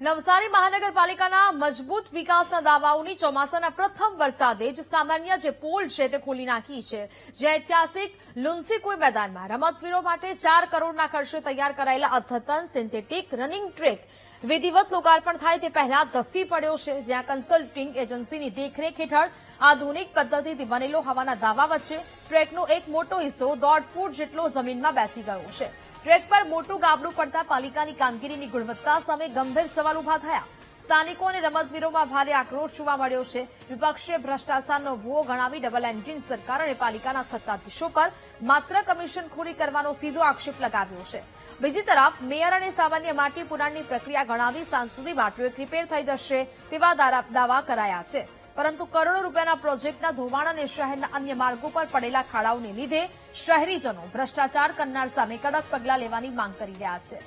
નવસારી મહાનગરપાલિકાના મજબૂત વિકાસના દાવાઓની ચોમાસાના પ્રથમ વરસાદે જ સામાન્ય જે પોલ છે તે ખોલી નાખી છે। જે ઐતિહાસિક લુન્સીકુઈ મેદાનમાં રમતવીરો માટે 4 કરોડના ખર્ચે તૈયાર કરાયેલા અદ્યતન સિન્થેટિક રનિંગ ટ્રેક વિધિવત લોકાર્પણ થાય તે પહેલા ધસી પડ્યો છે, જ્યાં કન્સલ્ટિંગ એજન્સીની દેખરેખ હેઠળ આધુનિક પદ્ધતિથી બનેલો હોવાના દાવા વચ્ચે ટ્રેકનો એક મોટો હિસ્સો 1.5 ફૂટ જેટલો જમીનમાં બેસી ગયો છે। ટ્રેક પર મોટું ગાબડું પડતા પાલિકાની કામગીરીની ગુણવત્તા સામે ગંભીર સવાલ ઉભા થયા। સ્થાનિકો અને રમતવીરોમાં ભારે આક્રોશ જોવા મળ્યો છે। વિપક્ષે ભ્રષ્ટાચારનો ભૂવો ગણાવી ડબલ એન્જિન સરકાર અને પાલિકાના સત્તાધીશો પર માત્ર કમિશનખોરી કરવાનો સીધો આક્ષેપ લગાવ્યો છે। બીજી તરફ મેયર અને સામાન્ય માટી પુરાણની પ્રક્રિયા ગણાવી સાંજ સુધીમાં ટ્રેક રિપેર થઈ જશે તેવા દાવા કરાયા છે, પરંતુ કરોડો રૂપિયાના પ્રોજેક્ટના ધોવાણ અને શહેરના અન્ય માર્ગો પર પડેલા ખાડાઓને લીધે શહેરીજનો ભ્રષ્ટાચાર કરનાર સામે કડક પગલાં લેવાની માંગ કરી રહ્યા છે।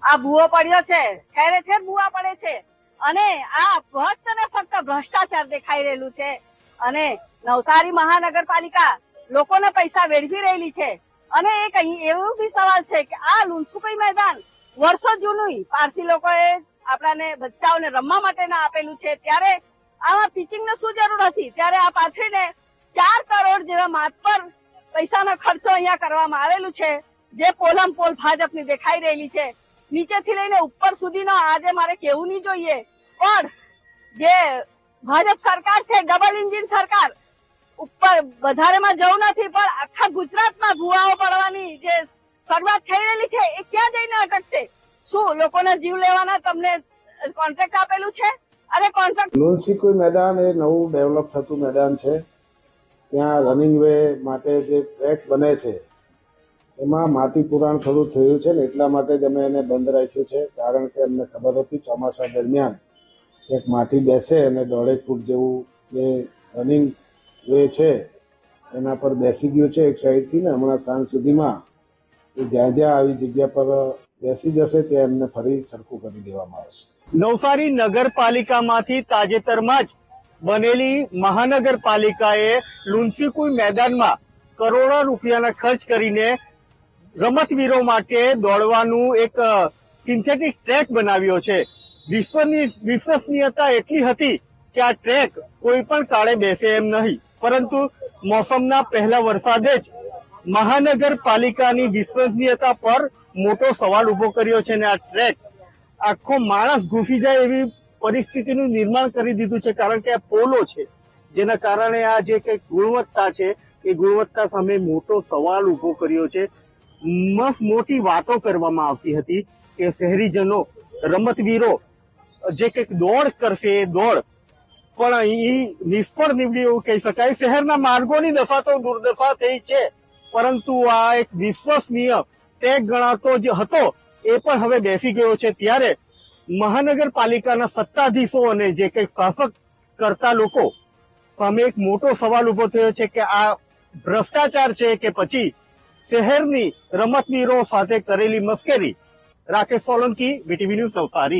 આ ભૂવો પડ્યો છે, ઠેરે ઠેર ભૂવા પડે છે અને આ ફક્ત ને ફક્ત ભ્રષ્ટાચાર દેખાઈ રહેલું છે અને નવસારી મહાનગરપાલિકા લોકોને પૈસા વેડફી રહેલી છે। અને એક અહીં એવું બી સવાલ છે કે આ લુન્સુકઈ મેદાન વર્ષો જૂનું પારસી લોકોએ આપણાને બચ્ચાઓને રમવા માટે ના આપેલું છે, ત્યારે આમાં પિચિંગને શું જરૂર હતી? ત્યારે આ પાથરીને 4 કરોડ જેવા માત્ર પૈસાનો ખર્ચો અહીંયા કરવામાં આવેલું છે, જે પોલમ પોલ ભાજપની દેખાઈ રહેલી છે। નીચેથી લઈને ઉપર સુધીનો આજે મારે કેવું નહીં જોઈએ, પણ જે ભાજપ સરકાર છે, ડબલ એન્જિન સરકાર, ઉપર વધારેમાં જવું નથી પણ આખા ગુજરાતમાં ભૂવાઓ પડવાની જે શરૂઆત થઈ રહેલી છે એ ક્યાં જઈને અટકશે? શું લોકોના જીવ લેવાના તમને કોન્ટ્રાક્ટ આપેલું છે? અરે કોન્ટ્રાક્ટ લુન્સીકુઈ મેદાન એ નવું ડેવલપ થતું મેદાન છે। ત્યાં રનિંગ વે માટે જે ટ્રેક બને છે એમાં માટી પુરાણ થોડું થયું છે ને એટલા માટે જ અમે એને બંધ રાખ્યું છે, કારણ કે અમને ખબર હતી ચોમાસા દરમિયાન એક માટી બેસે અને 1.5 ફૂટ જેવું જે રનિંગ વે છે એના પર બેસી ગયું છે એક સાઈડથી ને હમણાં સાંજ સુધીમાં એ જ્યાં જ્યાં આવી જગ્યા પર બેસી જશે ત્યાં એમને ફરી સરખું કરી દેવામાં આવશે। નવસારી નગરપાલિકામાંથી તાજેતરમાં જ બનેલી મહાનગરપાલિકાએ લુન્સીકુઈ મેદાનમાં કરોડો રૂપિયાના ખર્ચ કરીને રમતવીરો માટે દોડવાનું એક સિન્થેટિક ટ્રેક બનાવ્યો છે। વિશ્વસનીયતા એટલી હતી કે આ ટ્રેક કોઈ પણ કાળે બેસે એમ નહીં, પરંતુ મોસમના પહેલા વરસાદે જ મહાનગરપાલિકાની વિશ્વસનીયતા પર મોટો સવાલ ઉભો કર્યો છે અને આ ટ્રેક આખો માણસ ઘૂસી જાય એવી પરિસ્થિતિનું નિર્માણ કરી દીધું છે, કારણ કે આ પોલો છે જેના કારણે આ જે કંઈક ગુણવત્તા છે એ ગુણવત્તા સામે મોટો સવાલ ઉભો કર્યો છે। મસ્ત મોટી વાતો કરવામાં આવતી હતી કે શહેરીજનો રમતવીરો જે કંઈક દોડ કરશે એ દોડ પણ અહીં નિષ્ફળ નીવડી એવું કહી શકાય। શહેરના માર્ગોની દશા તો દુર્દશા થઈ છે, પરંતુ આ એક વિશ્વસનીય ટ્રેક ગણાતો જે હતો એ પણ હવે બેસી ગયો છે। ત્યારે મહાનગરપાલિકાના સત્તાધીશો અને જે કંઈક શાસક કરતા લોકો સામે એક મોટો સવાલ ઉભો થયો છે કે આ ભ્રષ્ટાચાર છે કે પછી શહેરની રમતવીરો સાથે કરેલી મસ્કરી। Rakesh Solanki, BTV news, Navsari.